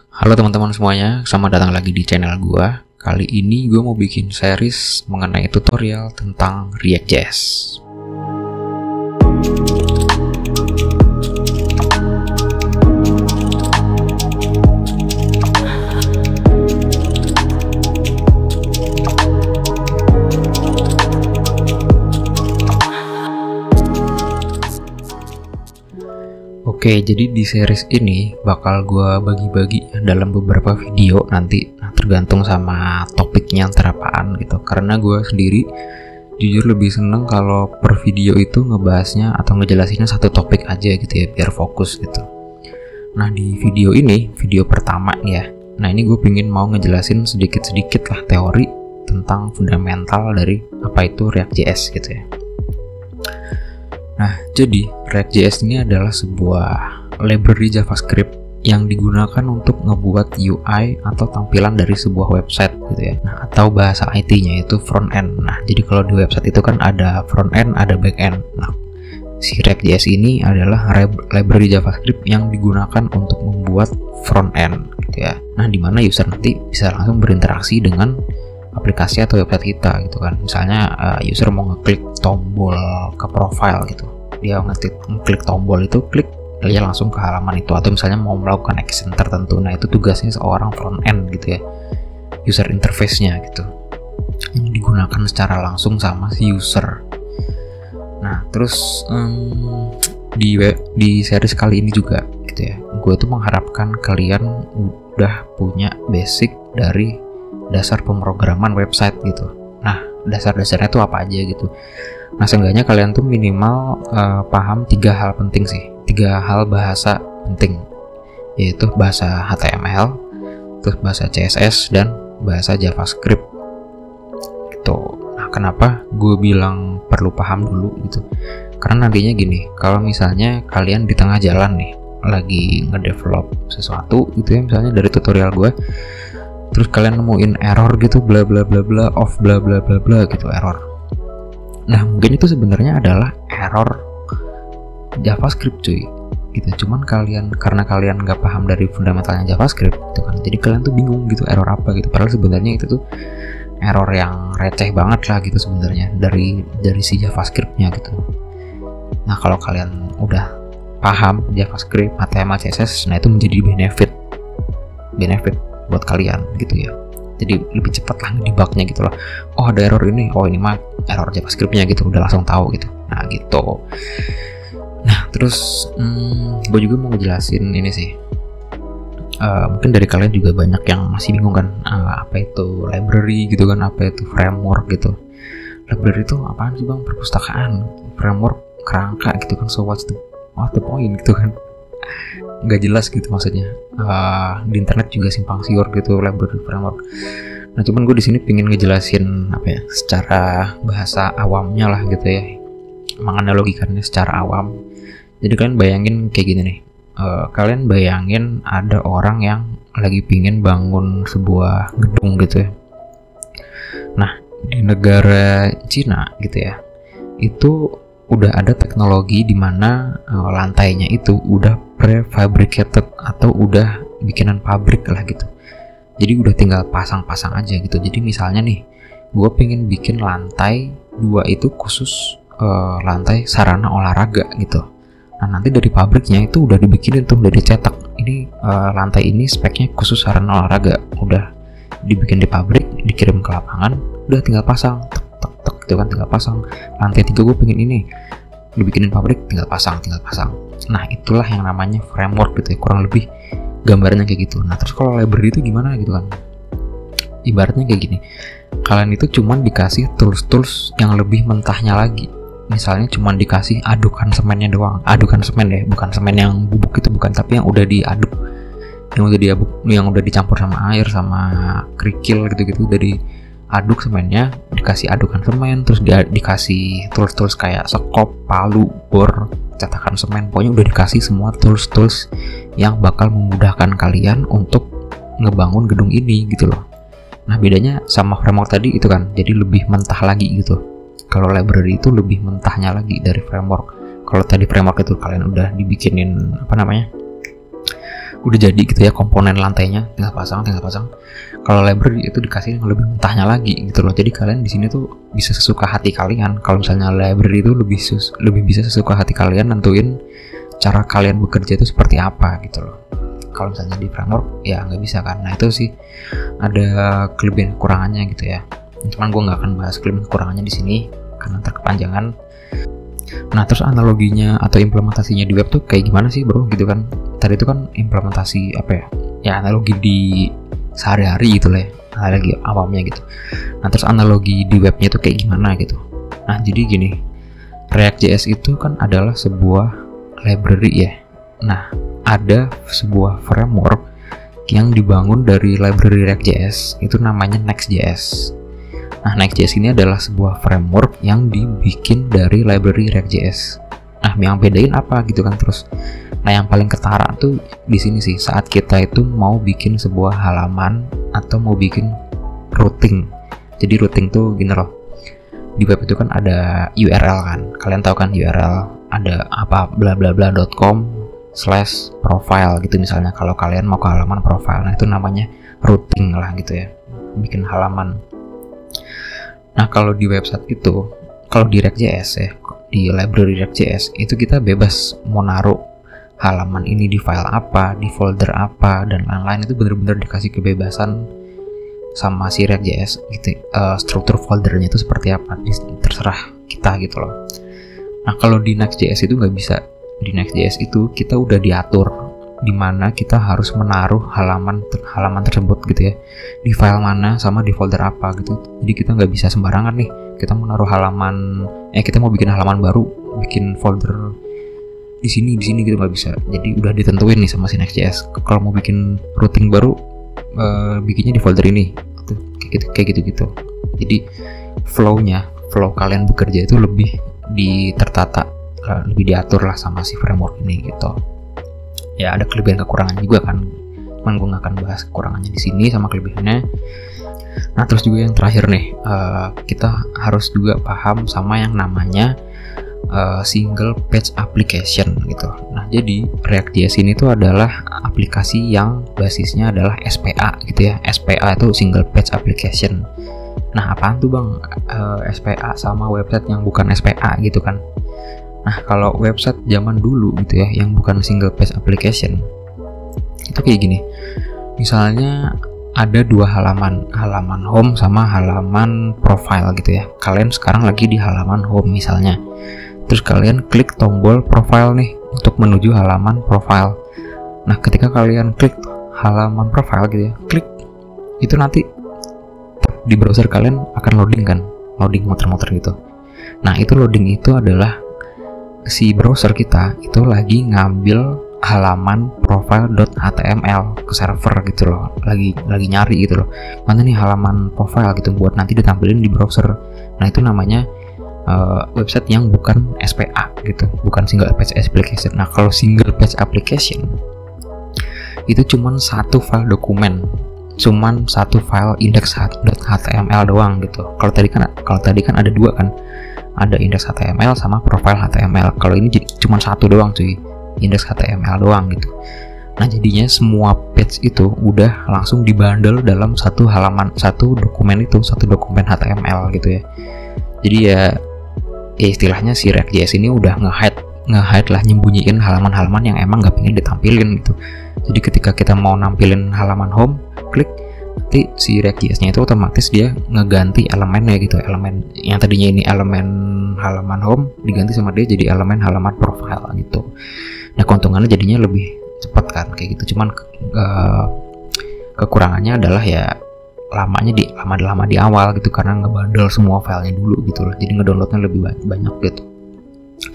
Halo teman-teman semuanya, selamat datang lagi di channel gua. Kali ini gue mau bikin series mengenai tutorial tentang React.js. Oke, jadi di series ini bakal gue bagi-bagi dalam beberapa video nanti, tergantung sama topiknya antara apaan gitu. Karena gue sendiri jujur lebih seneng kalau per video itu ngebahasnya atau ngejelasinnya satu topik aja gitu ya, biar fokus gitu. Nah di video ini, video pertama nih ya. Nah ini gue pengen mau ngejelasin sedikit-sedikit lah teori tentang fundamental dari apa itu React.js gitu ya. Nah, jadi React.js ini adalah sebuah library JavaScript yang digunakan untuk ngebuat UI atau tampilan dari sebuah website gitu ya. Nah, atau bahasa IT-nya itu front end. Nah, jadi kalau di website itu kan ada front end, ada back end. Nah, si React.js ini adalah library JavaScript yang digunakan untuk membuat front end gitu ya. Nah, di mana user nanti bisa langsung berinteraksi dengan aplikasi atau website kita gitu kan. Misalnya user mau ngeklik tombol ke profile gitu, dia ngeklik tombol itu, klik dia langsung ke halaman itu. Atau misalnya mau melakukan action tertentu, nah itu tugasnya seorang front end gitu ya, user interface-nya gitu, yang digunakan secara langsung sama si user. Nah terus di series kali ini juga gitu ya, gue tuh mengharapkan kalian udah punya basic dari dasar pemrograman website gitu. Nah, dasar-dasarnya tuh apa aja gitu. Nah, seenggaknya kalian tuh minimal paham 3 hal penting sih. 3 hal bahasa penting. Yaitu bahasa HTML, terus bahasa CSS, dan bahasa JavaScript. Gitu. Nah, kenapa gue bilang perlu paham dulu gitu? Karena nantinya gini, kalau misalnya kalian di tengah jalan nih, lagi ngedevelop sesuatu gitu ya, misalnya dari tutorial gue, terus kalian nemuin error gitu, bla bla bla bla of bla bla bla bla gitu, error. Nah mungkin itu sebenarnya adalah error JavaScript cuy gitu. Cuman karena kalian nggak paham dari fundamentalnya JavaScript gitu kan, jadi kalian tuh bingung gitu error apa gitu. Padahal sebenarnya itu tuh error yang receh banget lah gitu sebenarnya dari si JavaScriptnya gitu. Nah kalau kalian udah paham JavaScript, HTML, CSS, nah itu menjadi benefit buat kalian gitu ya. Jadi lebih cepat lah debugnya gitu loh. Oh ada error ini, oh ini mah error JavaScript-nya gitu, udah langsung tahu gitu. Nah gitu. Nah terus gue juga mau ngejelasin ini sih. Mungkin dari kalian juga banyak yang masih bingung kan, apa itu library gitu kan, apa itu framework gitu. Library itu apaan sih bang? Perpustakaan. Framework kerangka gitu kan. So what's the point gitu kan? Nggak jelas gitu maksudnya. Di internet juga simpang siur gitu library framework. Nah cuman gue di sini pingin ngejelasin apa ya, secara bahasa awamnya lah gitu ya, menganalogikannya secara awam. Jadi kalian bayangin kayak gini nih, kalian bayangin ada orang yang lagi pingin bangun sebuah gedung gitu ya. Nah di negara Cina gitu ya, itu udah ada teknologi di mana lantainya itu udah prefabricated atau udah bikinan pabrik lah gitu. Jadi udah tinggal pasang-pasang aja gitu. Jadi misalnya nih, gue pengen bikin lantai 2 itu khusus lantai sarana olahraga gitu. Nah nanti dari pabriknya itu udah dibikinin tuh, udah dicetak. Ini lantai ini speknya khusus sarana olahraga. Udah dibikin di pabrik, dikirim ke lapangan, udah tinggal pasang. Gitu kan, tinggal pasang. Lantai 3 gue pengen ini, dibikinin pabrik, tinggal pasang. Nah itulah yang namanya framework gitu ya, kurang lebih gambarnya kayak gitu. Nah terus kalau library itu gimana gitu kan, ibaratnya kayak gini, kalian itu cuman dikasih tools yang lebih mentahnya lagi. Misalnya cuman dikasih adukan semennya doang, adukan semen ya, bukan semen yang bubuk itu, bukan, tapi yang udah diaduk, yang udah dicampur sama air sama kerikil gitu-gitu, dari aduk semennya, dikasih adukan semen, terus dikasih tools kayak sekop, palu, bor, cetakan semen. Pokoknya udah dikasih semua tools yang bakal memudahkan kalian untuk ngebangun gedung ini gitu loh. Nah bedanya sama framework tadi itu kan, jadi lebih mentah lagi gitu. Kalau library itu lebih mentahnya lagi dari framework. Kalau tadi framework itu kalian udah dibikinin udah jadi gitu ya, komponen lantainya tinggal pasang. Kalau library itu dikasih yang lebih mentahnya lagi gitu loh. Jadi kalian di sini tuh bisa sesuka hati kalian. Kalau misalnya library itu lebih bisa sesuka hati kalian nentuin cara kalian bekerja itu seperti apa gitu loh. Kalau misalnya di framework ya nggak bisa kan. Nah itu sih ada kelebihan kekurangannya gitu ya. Cuman gue nggak akan bahas kelebihan kekurangannya di sini karena terkepanjangan. Nah terus analoginya atau implementasinya di web tuh kayak gimana sih bro gitu kan. Tadi itu kan implementasi apa ya, ya analogi di sehari-hari gitu lah ya, analogi awamnya gitu. Nah terus analogi di webnya tuh kayak gimana gitu. Nah jadi gini, React.js itu kan adalah sebuah library ya. Nah ada sebuah framework yang dibangun dari library React.js, itu namanya Next.js. Nah, Next.js ini adalah sebuah framework yang dibikin dari library React.js. Nah, yang bedain apa gitu kan terus. Nah, yang paling ketara tuh di sini sih, saat kita itu mau bikin sebuah halaman atau mau bikin routing. Jadi routing tuh gini loh. Di web itu kan ada URL kan. Kalian tahu kan URL, ada apa blablabla.com/profile gitu misalnya. Kalau kalian mau ke halaman profile, nah itu namanya routing lah gitu ya. Bikin halaman. Nah kalau di website itu, kalau di React.js ya, di library React.js itu kita bebas mau naruh halaman ini di file apa, di folder apa, dan lain-lain. Itu benar-benar dikasih kebebasan sama si React.js gitu. Struktur foldernya itu seperti apa, terserah kita gitu loh. Nah kalau di Next.js itu nggak bisa. Di Next.js itu kita udah diatur di mana kita harus menaruh halaman tersebut gitu ya, di file mana sama di folder apa gitu. Jadi kita nggak bisa sembarangan nih, kita mau naruh halaman, kita mau bikin halaman baru, bikin folder di sini gitu, nggak bisa. Jadi udah ditentuin nih sama si Next.js, kalau mau bikin routing baru bikinnya di folder ini kayak gitu. Jadi flow kalian bekerja itu lebih tertata, lebih diatur lah sama si framework ini gitu. Ya ada kelebihan kekurangan juga kan, cuman gue nggak akan bahas kekurangannya di sini sama kelebihannya. Nah terus juga yang terakhir nih, kita harus juga paham sama yang namanya single page application gitu. Nah jadi React.js ini tuh adalah aplikasi yang basisnya adalah SPA gitu ya. SPA itu single page application. Nah apaan tuh bang SPA sama website yang bukan SPA gitu kan. Nah kalau website zaman dulu gitu ya, yang bukan single page application, itu kayak gini. Misalnya ada dua halaman home sama halaman profile gitu ya. Kalian sekarang lagi di halaman home misalnya. Terus kalian klik tombol profile nih untuk menuju halaman profile. Nah ketika kalian klik halaman profile gitu ya, klik, itu nanti di browser kalian akan loading kan, loading muter-muter gitu. Nah itu loading itu adalah si browser kita itu lagi ngambil halaman profile.html ke server gitu loh, lagi nyari gitu loh, mana nih halaman profile gitu buat nanti ditampilin di browser. Nah itu namanya website yang bukan SPA gitu, bukan single page application. Nah kalau single page application itu cuman satu file dokumen, cuman satu file index.html doang gitu. Kalau tadi kan ada dua kan, ada index.html sama profile HTML. Kalau ini cuma satu doang cuy, index.html doang gitu. Nah jadinya semua page itu udah langsung dibundle dalam satu halaman, satu dokumen HTML gitu ya. Jadi ya istilahnya si React.js ini udah nge-hide lah, nyembunyiin halaman-halaman yang emang gak pengen ditampilin gitu. Jadi ketika kita mau nampilin halaman home, klik, nanti si React.js-nya itu otomatis dia ngeganti elemennya gitu. Elemen yang tadinya ini elemen halaman home diganti sama dia jadi elemen halaman profile gitu. Nah keuntungannya jadinya lebih cepat kan kayak gitu. Cuman kekurangannya adalah ya lama di awal gitu, karena ngebundle semua filenya dulu gitu loh. Jadi ngedownloadnya lebih banyak gitu.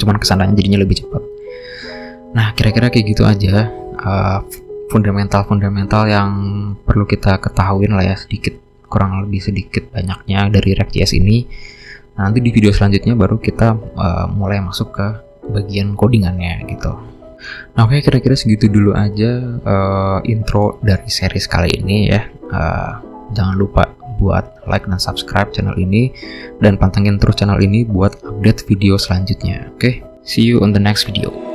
Cuman kesananya jadinya lebih cepat. Nah kira-kira kayak gitu aja fundamental yang perlu kita ketahuin lah ya, sedikit kurang lebih sedikit banyaknya dari React.js ini. Nah, nanti di video selanjutnya baru kita mulai masuk ke bagian codingannya gitu. Nah oke, kira-kira segitu dulu aja intro dari series kali ini ya. Jangan lupa buat like dan subscribe channel ini, dan pantengin terus channel ini buat update video selanjutnya. Oke, see you on the next video.